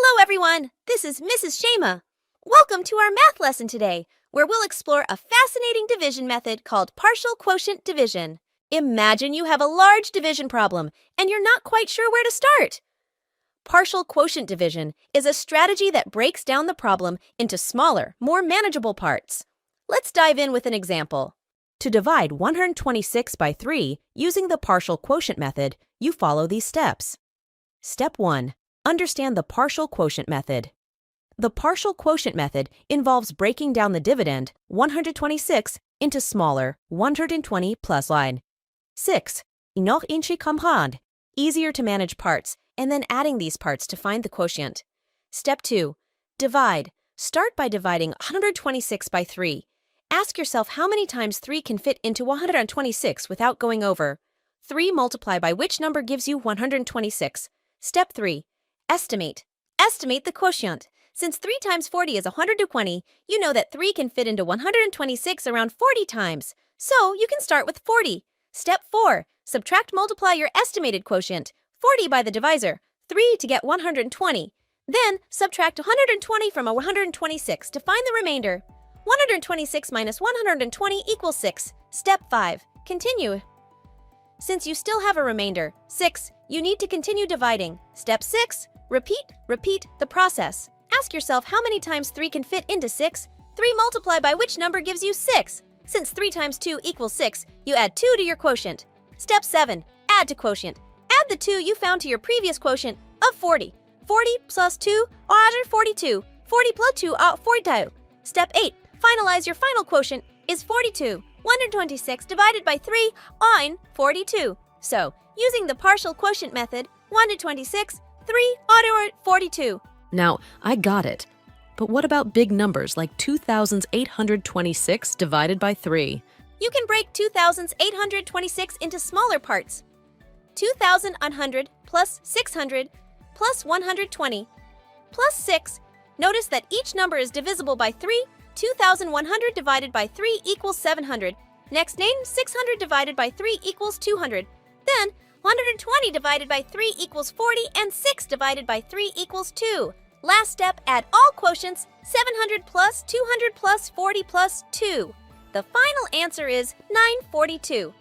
Hello, everyone! This is Mrs. Shimaa. Welcome to our math lesson today, where we'll explore a fascinating division method called partial quotient division. Imagine you have a large division problem, and you're not quite sure where to start. Partial quotient division is a strategy that breaks down the problem into smaller, more manageable parts. Let's dive in with an example. To divide 126 by 3 using the partial quotient method, you follow these steps. Step 1. Understand the partial quotient method. The partial quotient method involves breaking down the dividend 126 into smaller 120 plus line 6. Noch inchi comprendre. Easier to manage parts, and then adding these parts to find the quotient. Step 2. Divide. Start by dividing 126 by 3. Ask yourself how many times 3 can fit into 126 without going over. 3 multiply by which number gives you 126. Step 3. Estimate. Estimate the quotient. Since 3 times 40 is 120, you know that 3 can fit into 126 around 40 times. So you can start with 40. Step 4. Subtract multiply your estimated quotient, 40 by the divisor, 3 to get 120. Then subtract 120 from 126 to find the remainder. 126 minus 120 equals 6. Step 5. Continue. Since you still have a remainder, 6, you need to continue dividing. Step 6. Repeat the process. Ask yourself how many times 3 can fit into 6. 3 multiply by which number gives you 6. Since 3 times 2 equals 6, you add 2 to your quotient. Step 7. Add to quotient. Add the 2 you found to your previous quotient of 40. 40 plus 2 are 42. 40 plus 2 are 42. Step 8. Finalize your final quotient is 42. 126 divided by 3 on 42. So, using the partial quotient method, 126, 3 are 42. Now, I got it. But what about big numbers like 2,826 divided by 3? You can break 2,826 into smaller parts. 2,100 plus 600 plus 120 plus 6. Notice that each number is divisible by 3. 2,100 divided by 3 equals 700. Next, name 600 divided by 3 equals 200. Then, 120 divided by 3 equals 40, and 6 divided by 3 equals 2. Last step, add all quotients, 700 plus 200 plus 40 plus 2. The final answer is 942.